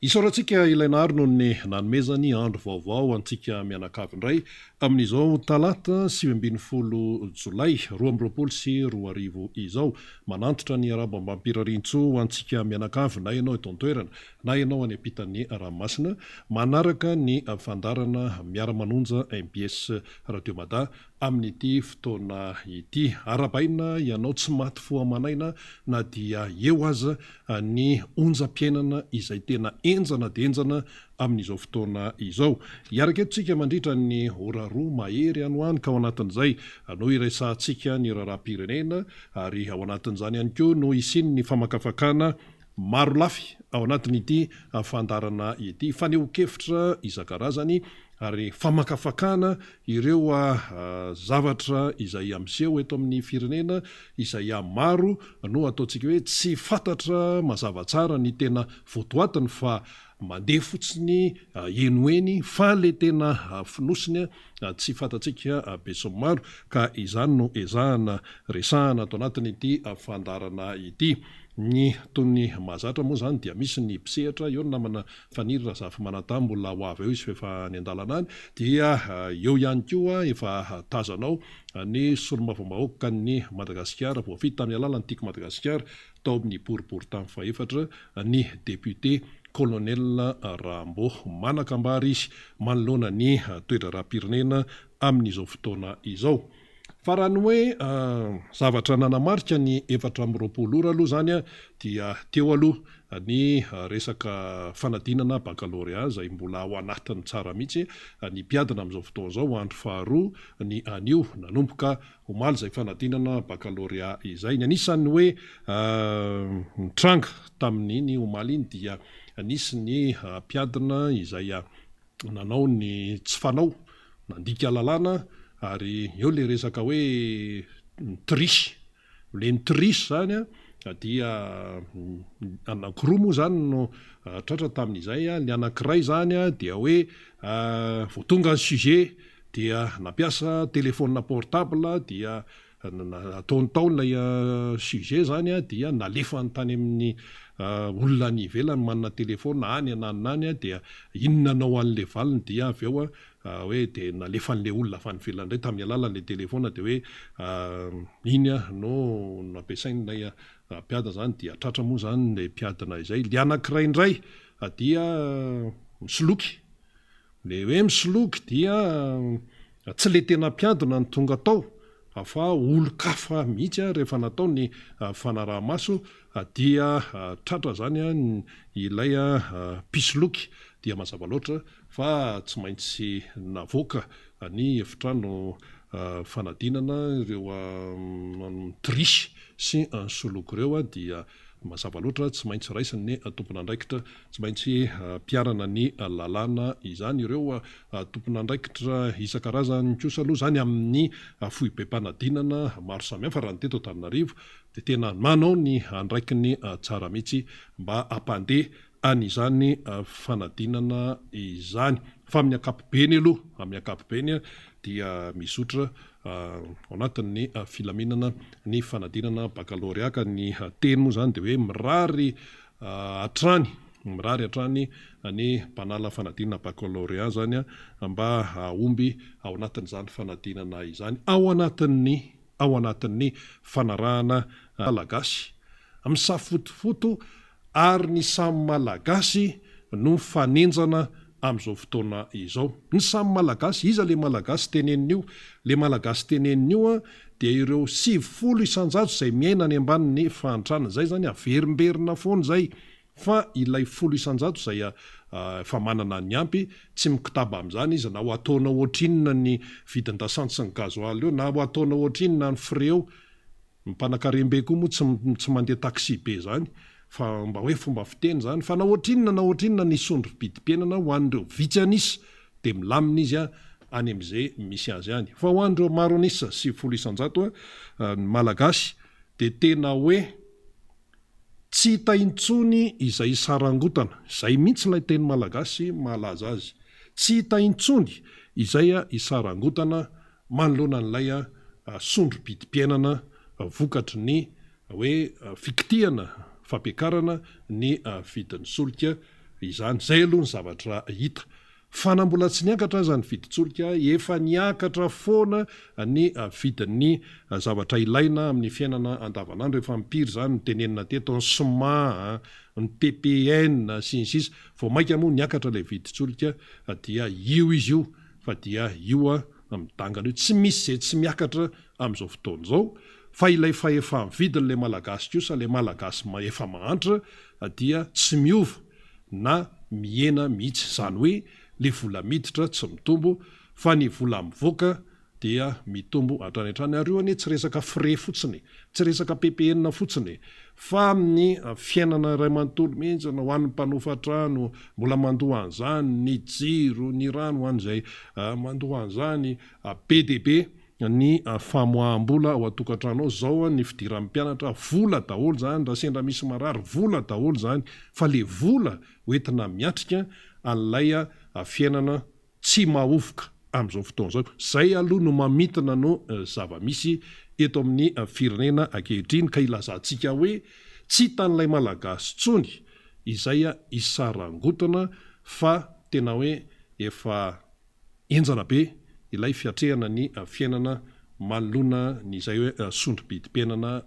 Isaorantsika ilainary noho ny nanomezany andro vaovao antsika mianakavy indray amin'izao talata 7 jolay 2024 izao manantitra ny arabam-bampirarintso antsika mianakavy na ianao eto an-toerana na ianao any ampitan'ny ranomasina manaraka ny fandarana miara-manonja MBS Radio Mada amin'ity fotoana ity arabaina ianao tsy maty foamanaina na dia eo aza ny onjam-piainana izay tena enjana denjana amin'izao fotoana izao. Iaraka etontsika mandritra ny ora roa mahery anoany ka ao anatin'izay no irasantsika ny raharam-pirenena ary ao anatin'izany ihany koa no isiny ny famakafakana maro lafy ao anatin'ity fandarana ity faneo-kevitra isan-karazany ary famakafakana ireo zavatra izay amseho eto amin'ny firenena izay maro no ataontsika hoe tsy fantatra mazava tsara ny tena votoatiny fa mandeha fotsiny enoeny fa le tena finosiny tsy fantatsika beso-maro ka izany no ezahana resahana atao anatin'ity fandarana ity. Ny tony mahazatra moa zany dia misy ny mpisehatra eo ny namana faniry raha zafy manatamy mbola ho avy eo izy fefa ny andalana any dia eo ihany koa efa tazanao ny solombavambahoaka ny Madagasikara voafity tamin'ny alalany tiako Madagasikara tao amin'ny boribory tamin'ny faefatra ny député colonel Rambo manakambary izy manoloana ny toetra rahapirenena amin'izao fotoana izao. Fa raha ny hoe zavatra nanamarika ny 420 ora aloha zany dia teo aloha ny resaka fanadinana baccalauréat izay mbola ao anatiny tsara mihitsy ny mpiadina amin'izao fotoana izao andro faharoa ny anio nanomboka omaly izay fanadinana baccalauréat izay. Ny anisany hoe nitranga tamin'iny omaly iny dia nisy ny mpiadina izay nanao ny tsy fanao nandika lalàna ary eo le resaka hoe trisy le nitrisy zany dia anankiroa moa zany no tratra tamin'izay le anankiray zany dia hoe voatonga ny sujet dia nampiasa telefona portable dia ataony tao ilay sujet zany dia nalefa ny tany amin'ny olona ny ivelany manana telefona any ananiny dia inona nao an'le valiny dia avy eo hoe dia nalefa an'le olona fa nivelany indray tamin'ny alalan'le telefona dia hoe iny no nampiasain'ilay mpiadina zany dia tratra moa zany le mpiadina izay. Le anankiray indray dia misoloky le hoe misoloky dia tsy le tena mpiadina ny tonga tao fa olo-kafa mihitsy rehefa natao ny fanaraha-maso dia tratra zany ilay pisoloky dia mazava loatra fa tsy maintsy navoaka ny efitrano fanadinana ireo trisy sy nsoloky ireo dia mazava loatra tsy maintsy raisiny tompon'andraikitra tsy maintsy mpiarana ny lalàna izany ireo tompon'andraikitra isan-karazany kosa aloha zany amin'ny foibe-panadinana maro samihafa raha ny teto Antananarivo dia tena manao ny andraiky ny tsara mihitsy mba hampandeha an'izany fanadinana izany fa amin'ny ankapobeny aloha amin'ny ankapobeny dia misotra ao anatin'ny filaminana ny fanadinana baccalauréat ka ny teny moa zany dia hoe mirary hatrany ny mpanala fanadinana baccalauréat zany mba omby ao anatin'izany fanadinana izany ao anatin'ny fanarahana malagasy misafotofoto ary ny samy malagasy no fanenjana amin'izao fotoana izao. Ny samy malagasy iza le malagasy tenenio le malagasy tenenio dia ireo 70 isanjato izay miaina any ambanin'ny fahantrana zay zany averimberina foana zay fa ilay 10 isanjato izay fa manana ny ampy tsy mikitaba amin'izany izy na ho ataona ohatrinona ny vidin-dasantsy sy ny gazoaly eo na ho ataona ohatrinona ny freo mipanakarem-be koa moa tsy mandeha taxi be zany fa mba hoe fomba fiteny zany fa na ohatrinona ny sondro vidim-piainana ho an'ireo vitsy anisa dia milamina izy any amin'izay misy azy any fa ho an'ireo maro anisa 70 isanjato ny malagasy dia tena hoe tsy hita intsony izay sarangotana izay mihitsy ilay teny malagasy mahalaza azy tsy hita intsony izay isarangotana manoloana n'ilay sondro vidim-piainana vokatry ny hoe fikitihana fampiakarana ny vidin'ny solika izany zay aloha ny zavatra hita fa na mbola tsy niakatra zany viditsolika efa niakatra foana ny vidin'ny zavatra ilaina amin'ny fiainana andavanandro efa mpiry zany mitenenina teto ny sma ny ppn sy ny sisa vao maika moa niakatra le viditsolika dia io izy io fa dia io midangana io tsy misy zay tsy miakatra amin'izao fotoana zao fa ilay fa efa vidin'le malagasy kosa le malagasy efa mahantra dia tsy miova na miena mihitsy zany hoe le vola miditra tsy mitombo fa ny vola mivoaka dia mitombo hatrany hatrany ary io anie tsy resaka frais fotsiny tsy resaka ppn fotsiny fa amin'ny fiainana ray manontolo mihitsy ho an'ny mpanofa-trano mbola mandoha an'izany ny jiro ny rano hoan'izay mandoha an'izany be dia be ny famoaham-bola ao atokantrano ao zao ny fidiran'ny mpianatra vola daholo zany raha sendra misy marary vola daholo zany fa le vola hoentina miatrika an'ilay fiainana tsy mahofoka amin'izao fotoana zao zay aloha no mamitina no zava-misy eto amin'ny firenena ankehitriny ka ilazantsika hoe tsy hitan'ilay malagasy tsony izay isarangotana fa tena hoe efa enjana be ilay fiatrehana ny fiainana manoloana nyzay hoe sondrom-bidi-penana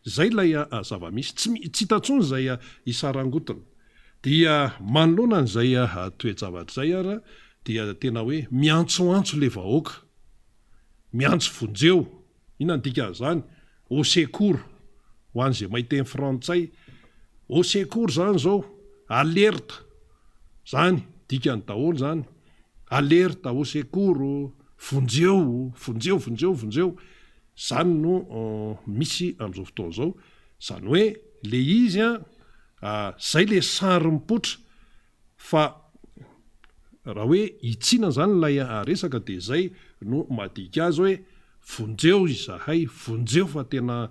zay lay zava-misy tsy hitatsony zay isarangotana dia manoloana n'izay toejavatra zay ara dia tena hoe miantsoantso le vahoaka miantso vonjeo inona dikan'izany au secours ho an'izay mahiteny frantsay au secours zany zao alerte zany dikany daholo zany alerte au secours vonjeo zany no misy amin'izao fotoana zao zany hoe le izy zay le sary mipotra fa raha hoe itsina zany lay resaka de zay no madika azy hoe vonjeo izahay vonjeo fa tena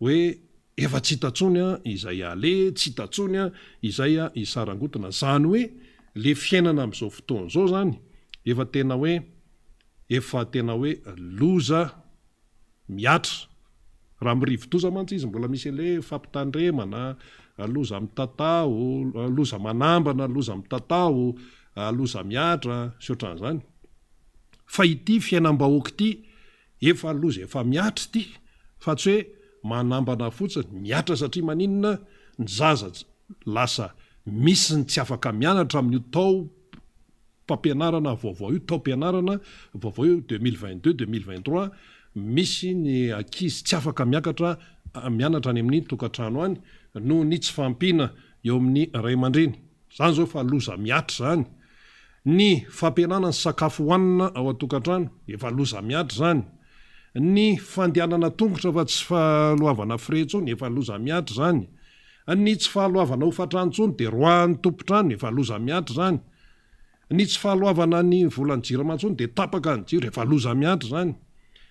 hoe efa tsy hitatsony izay ale tsy hitatsony izay isarangotana zany hoe le fiainana amin'izao fotoana zao zany efa tena hoe loza miatra raha mirivotoza mantsy izy mbola misy le fampitandremana loza mitatao loza manambana loza mitatao loza miatra sy ohatran'izany fa ity fiainam-bahoaka ity efa loza efa miatra ity fa tsy hoe manambana fotsiny miatra satria maninona ny zaza lasa misy ny tsy afaka mianatra amin'io tao mpampianarana vaovao io tao mpianarana vaovao io 2022-2023 misy ny ankizy tsy afaka mianatra any amin'ny tokantrano any no ny tsy fampina eo amin'ny ray aman-dreny zany zao fa loza miatra zany ny fampianana ny sakafo hoanina ao atokantrano efa loza miatra zany ny fandehanana tongotra fa tsy fahaloavana frentsony efa loza miatra zany ny tsy fahaloavana hofantrano-tsony de roahan'ny tompotrano efa loza miatra zany ny tsy fahaloavana ny volan'ny jiramantsony de tapaka ny jiro efa loza miatra zany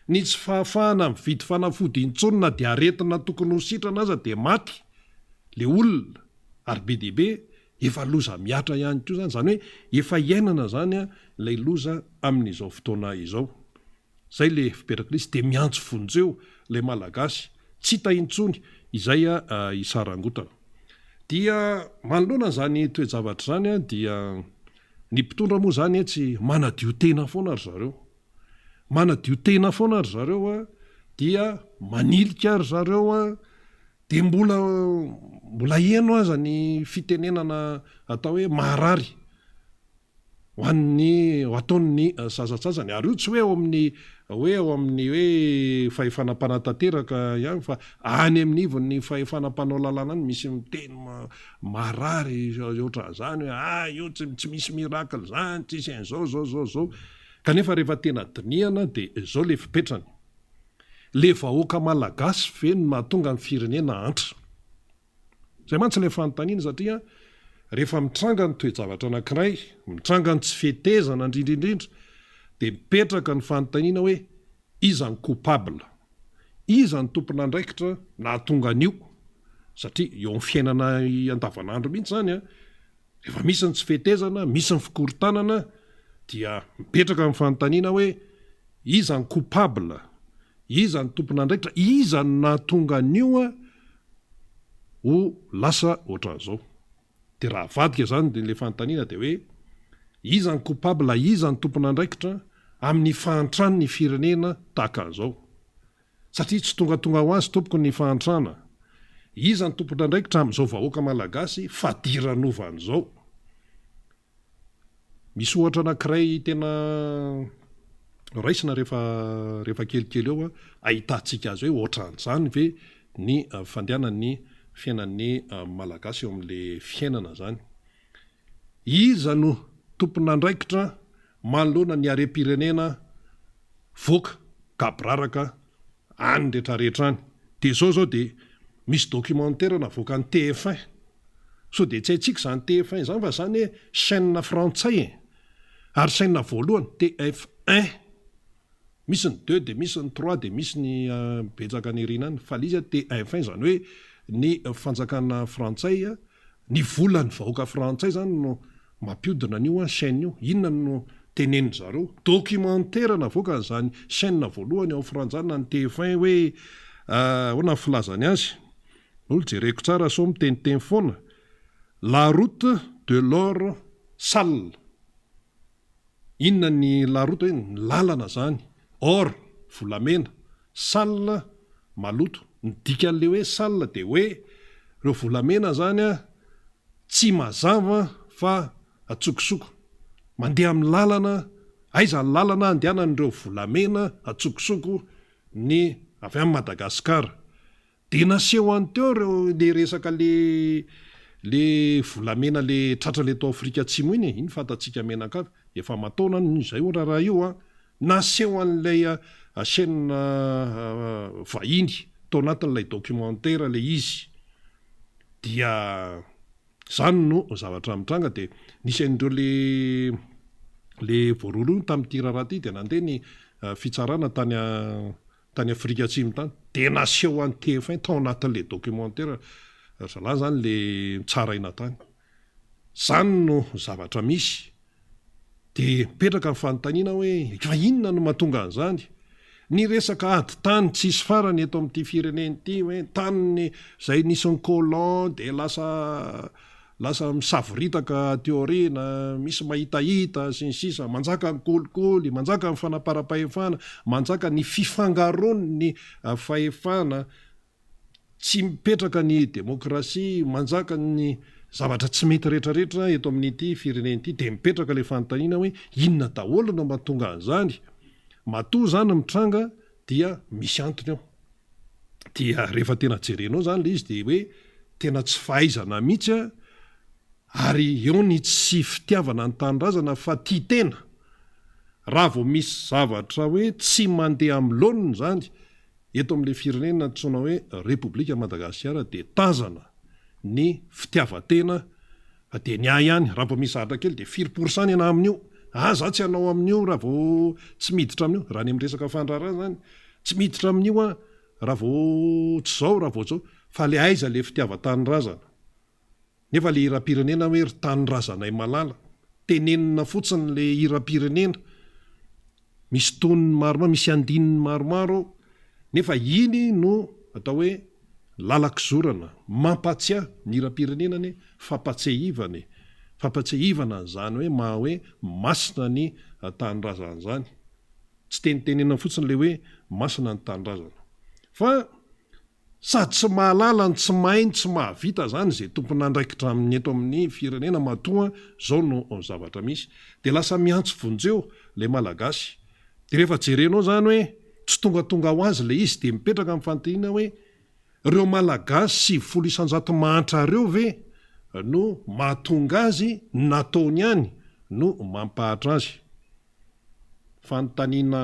ny tsy fahafahana mividy fanafody intsony na de aretina tokony ho sitrana aza de maty le olona ary be deaibe efa loza miatra ihany ko zany zany hoe efa iainana zany lay loza amin'izao fotoana izao zay le fiperakrisy de miantso vonjeo le malagasy tsy hita intsony izay isarangotana dia manoloana zany toejavatra zany dia ny mpitondra moa zany tsy manadio tena foana ary zareo manadio tena foana ary zareo dia manilika ary zareo de mbola eno aza ny fitenenana atao hoe maharary ho ataon'ny sazatsazany ary io tsy hoe ao amin'ny hoe fahefanam-panatanteraka ihany fa any amin'ny ivon'ny fahefanam-panao lalana any misy miteny marary ohatran'izany hoe io tsy misy miracle zany tsisy an'zao kanefa rehefa tena dinihana de zao le fipetrany le vahoaka malagasy ve no mahatonga ny firenena antra zay mantsy le fanontaniana satria rehefa mitranga ny toejavatra anankiray mitranga ny tsy fetezana indrindraindrindra de mipetraka ny fanontaniana hoe iza ny coupable iza ny tompon'andraikitra nahatonga an'io satria eo amin'ny fiainana andavanandro mihitsy zany rehefa misy ny tsy fetezana misy ny fikorontanana dia mipetraka ny fanontaniana hoe iza ny coupable iza ny tompon'andraikitra iza ny nahatonga an'io ho lasa ohatran'izao de raha vadika zany le fanontaniana de hoe iza ny coupable iza ny tompona andraikitra amin'ny fahantrano ny firenena tahaka an'izao satria tsy tongatonga ho azy tompoko ny fahantrana iza ny tompona andraikitra amin'izao vahoaka malagasy fadiranovan'izao misy ohatra anankiray tena raisina rehefa kelikely eo ahitantsika azy hoe ohatran'izany ve ny fandehanan'ny fiainan'ny malagasy eo amin'le fiainana zany iza no tompona andraikitra manoloana ny harem-pirenena voaka kabraraka any rehetrarehetra any de zao de misy documentaire navoaka ny TF1 so de tsy haintsika zany TF1 zany fa zany hoe chaîne frantsay ary chaîne voalohany TF1 misy ny 2 de misy ny 3 de misy ny betsaka ny rinany fa lizy TF1 zany hoe ny fanjakana frantsay ny volany vahoaka frantsay zany no mampiodina an'io chaîne io inona no teneny zareo documentaire navoaka zany chaîne voalohany ao frantsana ny TF1 hoe hoana filazany azy olo jereko tsara so miteniteny foana la route de l'or sale inona ny la route hoe ny lalana zany or volamena sale maloto ny dikan'le hoe sale de hoe reo volamena zany tsy mazava fa atsokosoko mandeha amin'ny lalana aiza ny lalana andehanan'ireo volamena atsokosoko ny avy amin'ny Madagasikara de naseho any teo reo le resaka le volamena le tratra le tao Afrika Atsimo iny fantatsika menakavy efa mataona zay raha io naseho an'ilay chaîne vahiny tao anatin'ilay documentaire le izy dia zany no zavatra mitranga de nisy an'ireo le voalohany tamin'ity raharaha ty de nandeha ny fitsarana tany Afrika Atsimo tany de naseho an'ny TF1 tao anatin'le documentaire zala zany le tsaraina tany zany no zavatra misy de mipetraka ny fanontaniana hoe fa inona no mahatonga an'izany ny resaka ady tany tsisy farany eto amin'ity fireneny ity hoe tany zay nisy ny colon de lasa misavoritaka teorina misy mahitahita sy ny sisa manjaka ny kolikoly manjaka ny fanaparam-pahefana manjaka ny fifangarony ny fahefana tsy mipetraka ny demokrasia manjaka ny zavatra tsy mety rehetrarehetra eto amin'ity fireneny ity de mipetraka le fanontaniana hoe inona daholo no mahatonga an'izany matoa zany mitranga dia misy antony ao dia rehefa tena jerenao zany le izy de hoe tena tsy fahaizana mihitsy ary eo ny tsy fitiavana ny tanindrazana fa tia tena raha vao misy zavatra hoe tsy mandeha amin'ny laoniny zany eto amin'le firenena tsona hoe Repoblika Madagasikara de tazana ny fitiavatena de ny ihany raha vao misy zavatra kely de 4% ena amin'io za tsy anao amin'io raha vao tsy miditra amin'io raha ny amin'ny resaka fandrarana zany tsy miditra amin'io raha vao tsy zao raha vao zao fa le aiza le fitiavatanindrazana nefa le hiram-pirenena hoe ry taninrazanay malala tenenina fotsiny le hiram-pirenena misy toniny maromaro misy andininy maromaro nefa iny no atao hoe lalakizorana mampatsiahy ny hiram-pirenenany fampatsiahivana zany hoe hoe masina ny taninrazana zany tsy tenitenena fotsiny le hoe masina ny taninrazana fa sady tsy mahalala ny tsy mahay ny tsy mahavita zany zay tompona andraikitra amin'ny eto amin'ny firenena matoa zao no zavatra misy de lasa miantso vonjeo le malagasy de rehefa jerenao zany hoe tsy tongatonga ho azy le izy de mipetraka amin'ny fanontaniana hoe reo malagasy 100 mahantra reo ve no mahatonga azy nataony ihany no mampahatra azy fanontaniana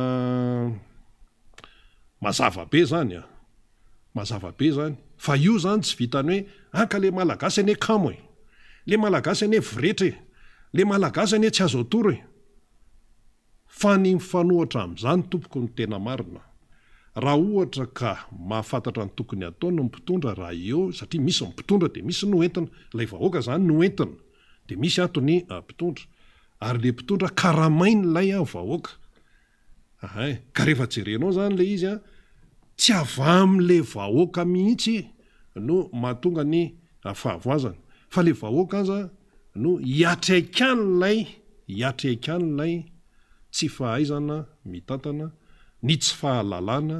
mazava be zany mazava be zany fa io zany tsy vitany hoe anka le malagasy ane kamo le malagasy ane viretra le malagasy ane tsy azo atoro fa ny mifanohatra amin'izany tompoko ny tena marina raha ohatra ka mahafantatra ny tokony atao no mpitondra raha eo satria misy mpitondra de misy noentina lay vahoaka zany noentina de misy ato ny mpitondra ary le mpitondra karamainy lay vahoaka ka rehefa jerenao zany le izy tsy avy am'le vahoaka mihitsy no mahatonga ny fahavoazana fa le vahoaka aza no iatreaikan'lay tsy fahaizana mitantana ny tsy fahalalana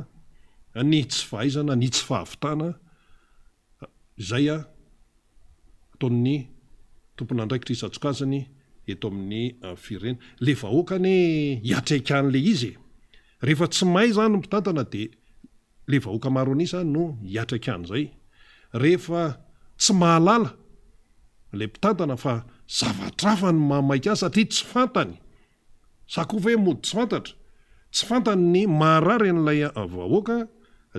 ny tsy fahaizana ny tsy fahavitana zay ataon'ny tompon'andraikitra isatsokazany eto amin'ny firenena le vahoaka ny iatraikan'le izy rehefa tsy mahay zany mpitantana de le vahoaka maro anisa no iatraikan'zay rehefa tsy mahalala le mpitantana fa zavatrafa ny mamaika azy satria tsy fantany sakova hoe mody tsy fantatra tsy fantany ny maharary n'lay vahoaka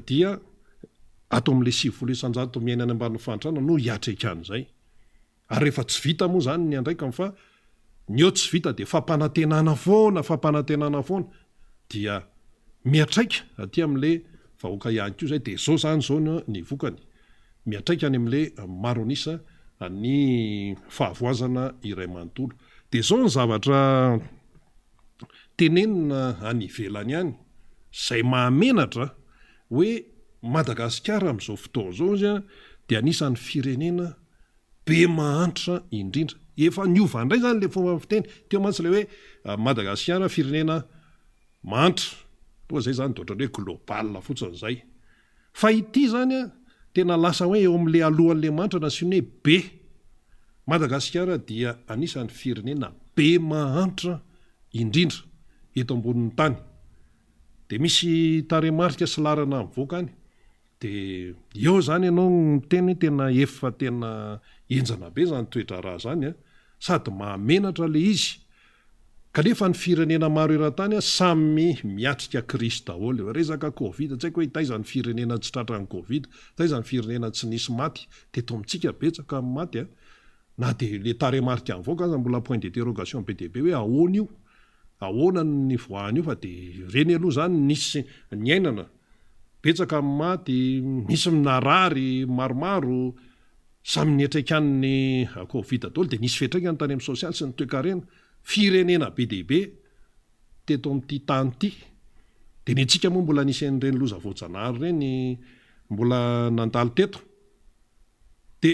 dia ato am'le 10 miainany ambany fantrana no iatraikan'zay ary rehefa tsy vita moa zany ny andraikany fa ny eo tsy vita de fampanantenana foana dia miatraika aty am'le vahoaka ihany ko zay de zao zany zao ny vokany miatraika any am'le maro anisa ny fahavoazana iray manontolo de zao ny zavatra tenenina any ivelany any zay mahamenatra hoe Madagasikara am'izao fotoana zao izy de anisan'ny firenena be mahantra indrindra efa niova ndray zany le fomba fiteny teo mantsy le hoe Madagasikara firenena mahantra toa zay zany ohatrany hoe global fotsiny zay fa ity zany tena lasa hoe eo am'le alohan'le mantra nasyny hoe be Madagasikara dia anisan'ny firenena be mahantra indrindra eto ambonin'ny tany de misy taremarika sy larana mivoaka any de eo zany ianao miteny tena efa tena enjana be zany toetra raha zany sady mahamenatra le izy kanefa ny firenena maro eran-tany samy miatrika Kristy daholo resaka covid tsy haiko hoe taizany firenena tsy tratran'ny covid taizany firenena tsy nisy maty teto amitsika betsaka amin'ny maty na de le taremarika mivoaka aza mbola point d'interrogation be deaibe hoe ahoana io ahoana ny voahany io fa de reny aloha zany nisy ny ainana betsaka amin'ny maty misy minarary maromaro samy nietraikan'ny covid daholo de nisy fetraikany tany amin'ny sosialy sy ny toe-karena firenena be deaibe teto am'ty tany ty de ny antsika moa mbola nisy an'ireny loza voajanahary reny mbola nandalo teto de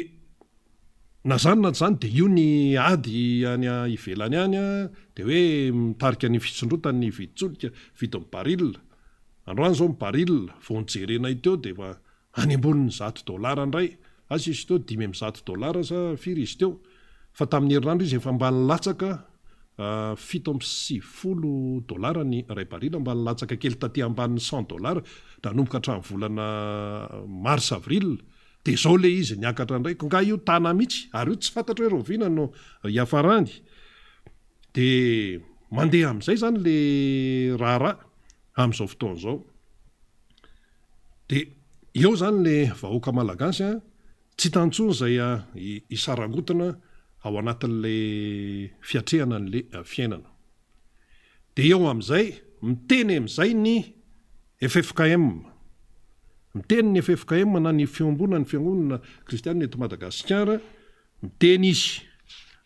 na zany na zany de io ny ady any ivelany any de hoe mitarika ny fitsondrotany ny viditsolika vidy mibaril androany zao mibaril vonjerena iteo de fa any amboniny $100 ndray azy izy teo $500 sa firy izy teo fa tamin'ny herinandro izy efa mba nilatsaka $770 ny ray baril mba nilatsaka kely taty ambanin'ny $100 nanomboka hatramin'ny volana mars avril de zao le izy niakatra ndraiky nga io tana mihitsy ary io tsy fantatra hoe rovina no iafarany de mandeha am'izay zany le raharaha am'izao fotoana zao de eo zany le vahoaka malagasy tsy tantsony zay isarangotana ao anatin'le fiatrehana n'le fiainana de eo am'izay miteny am'izay ny FFKM miteny ny FFKM na ny fiombona ny fiangonana kristianina eto Madagasikara miteny izy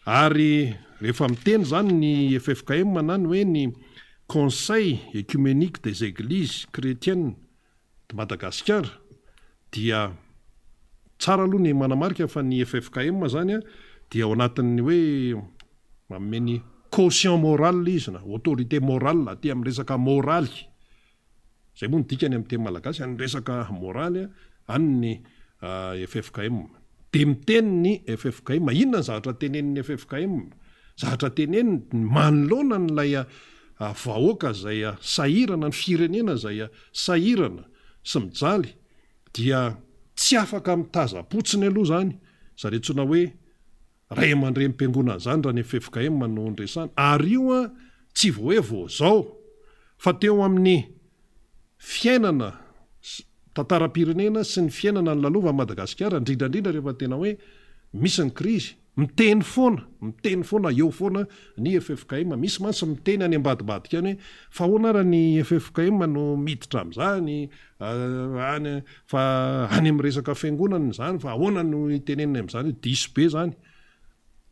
ary rehefa miteny zany ny FFKM na ny hoe ny Conseil écuménique des églises chrétiennes de Madagasikara dia tsara aloha ny manamarika fa ny FFKM zany dia ao anatin'ny hoe mameny caution morale izy na autorité morale aty amin'ny resaka moraly zay moa ny dikany amin'ny teny malagasy any resaka moraly any ny FFKM de miteny ny FFKM inona ny zavatra tenenin'ny FFKM zavatra teneniny manoloana n'lay vahoaka zay sahirana ny firenena zay sahirana sy mijaly dia tsy afaka mitazapotsiny aloha zany zaretsona hoe ray aman-drem-piangonana zany raha ny FFKM no ndresana ary io tsy voe vo zao fa teo amin'ny fiainana tantara-pirenena sy ny fiainana ny lalova Madagasikara indrindrandrindra rehefa tena hoe misy ny krizy miteny foana eo foana ny FFKM misy mantsy miteny any ambadibadika any hoe fa ahoana raha ny FFKM no miditra am'zany fa any amin'ny resaka fiangonana zany fa ahoana no iteneniny am'zany diso be zany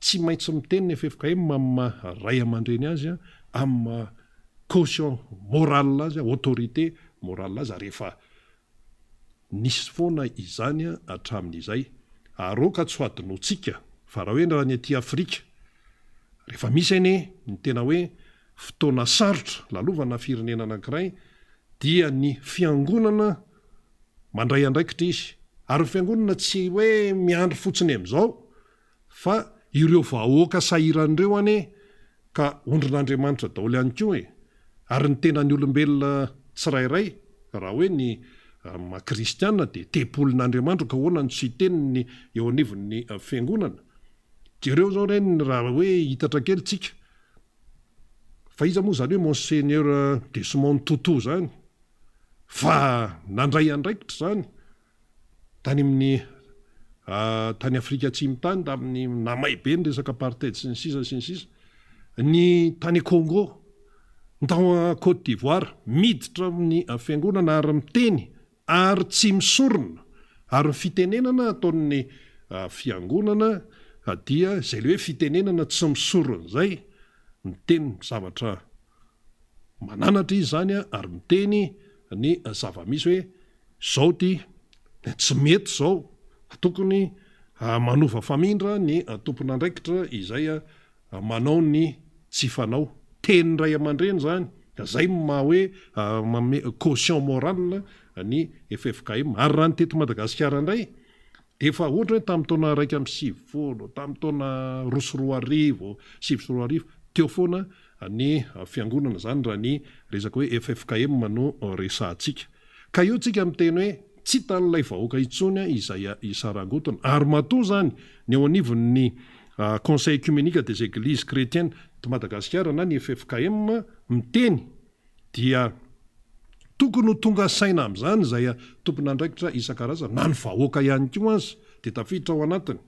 tsy maintsy miteny ny FFKM amin'ny ray aman-dreny azy amin'ny caution morale azy autorité morale azy rehefa nisy foana izany hatramin'izay aroka tsy ho adinotsika fa raha hoe raha ny aty Afrika rehefa misy anie ny tena hoe fotoana sarotra lalovana firenena anankiray dia ny fiangonana mandray andraikitra izy ary ny fiangonana tsy hoe miandry fotsiny amin'izao fa ireo vahoaka sahiran'ireo ane ka ondrin'Andriamanitra daholo ihany koa ary ny tena ny olombelona tsirairay raha hoe ny makristiana dia tepolin'Andriamanitra ka hoana ny tsy teniny eo anivon'ny fiangonana ireo zao reny raha hoe hitatra kely tsika fa iza moa zany hoe Monseigneur Desmond Tutu zany fa nandray andraikitra zany tany amin'ny tany Afrika Atsimo tany tamin'ny namay be ny resaka apartheid sy ny sisa ny tany Congo ny tao Côte d'Ivoire miditra amin'ny fiangonana ary miteny ary tsy misorona ary ny fitenenana ataon'ny fiangonana dia zay le hoe fitenenana tsy misorona zay miteny zavatra mananatra izy zany ary miteny ny zava-misy hoe zao ty tsy mety zao tokony manova famindra ny tompon'andraikitra izay manao ny tsy fanao teny ray aman-dreny zany zay ma hoe caution morale ny FFKM ary raha ny teto Madagasikara indray defa ohatra hoe tamin'ny taona 180 tamin'ny taona 2010 teo foana ny fiangonana zany raha ny resaka hoe FFKM no resahantsika ka io tsika miteny hoe tsy tan'ilay vahoaka itsony izay isarangotona ary matoa zany ny eo anivon'ny Conseil Œcuménique des Églises Chrétiennes de Madagasikara na ny FFKM miteny dia tokony ho tonga saina amin'izany zay tompon'andraikitra isan-karazany na ny vahoaka ihany koa azy dia tafiditra ao anatiny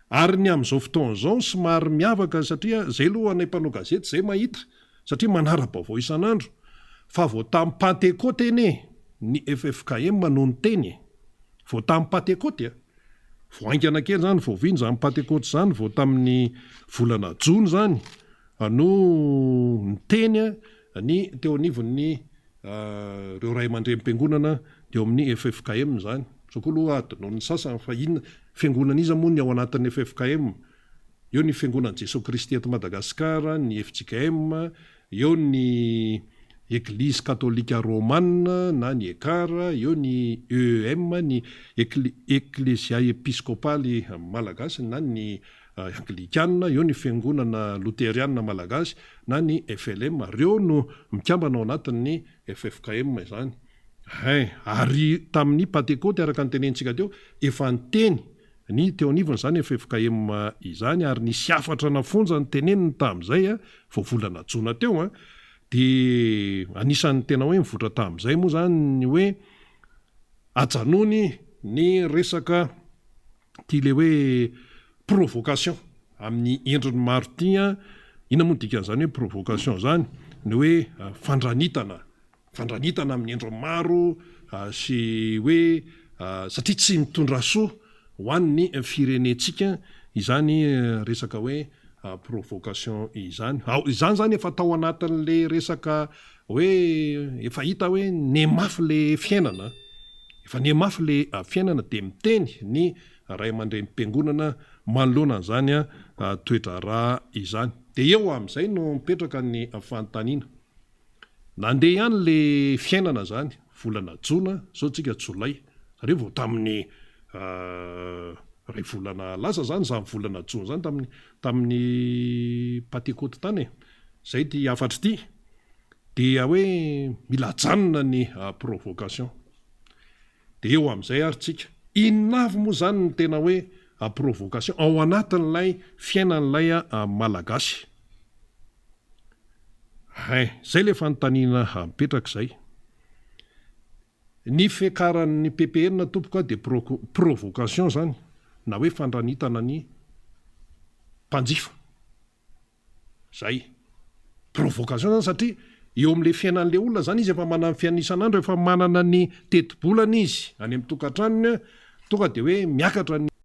ary ny amin'izao fotoana izao somary miavaka satria zay aloha anay mpanao gazety zay mahita satria manara-baovao isan'andro fa vao tamin'ny Pentecote eny ny FFKM no niteny vao tamin'ny Pentecote voaingana kely zany vao viany zany Pentecote zany vao tamin'ny volana Jona zany no niteny ny teo anivon'ny reo ray aman-drem-piangonana eo amin'ny FFKM zany sokolo adino ny sasany fa inona fiangonana iza moa ny ao anatin'ny FFKM eo ny fiangonana Jesosy Kristy eto Madagasikara ny FJKM eo ny Église catholique romane na ny ECAR eo ny EEM ny Ecclesia Episcopale malagasy na ny Anglikana eo ny fiangonana Lutheriana malagasy na ny FLM reo no mikambana ao anatin'ny FFKM zany ary tamin'ny Pentecote araka ny tenentsika teo efa niteny ny teo anivony zany FFKM izany ary nisy afatra nafonja ny teneniny tamin'izay vao volana Jona teo dia anisan'ny tena hoe mivoatra tamin'izay moa zany ny hoe ajanony ny resaka tia le hoe provocation amin'ny endriny maro tia ina moa dikan'izany hoe provocation zany ny hoe fandranitana amin'ny endriny maro sy hoe satria tsy mitondra soa ho an'ny firenentsika izany resaka hoe provocation izany izany zany efa tao anatin'le resaka hoe efa hita hoe nemafy le fiainana efa nemafy le fiainana dia miteny ny ray aman-drem-piangonana manoloana zany toetra raha izany dia eo amin'izay no mipetraka ny fanontaniana nandeha ihany le fiainana zany volana Jona zao tsika Jolay zareo vao tamin'ny ray volana lasa zany zany volana Jona zany tamin'ny Pentecote tany zay ty afatra ty dia hoe mila janona ny provocation dia eo amin'izay ary tsika inona avy moa zany ny tena hoe provocation ao anatin'ilay fiainan'ilay malagasy zay le fanontaniana mipetraka zay ny fiakaran'ny PPN tompoka dia provocation zany na hoe fandranitana ny mpanjifa zay provocation zany satria eo amin'le fiainan'le olona zany izy efa manana fianisan'andro efa manana ny tetibolana izy any amin'ny tokantranony tonga dia hoe miakatra ny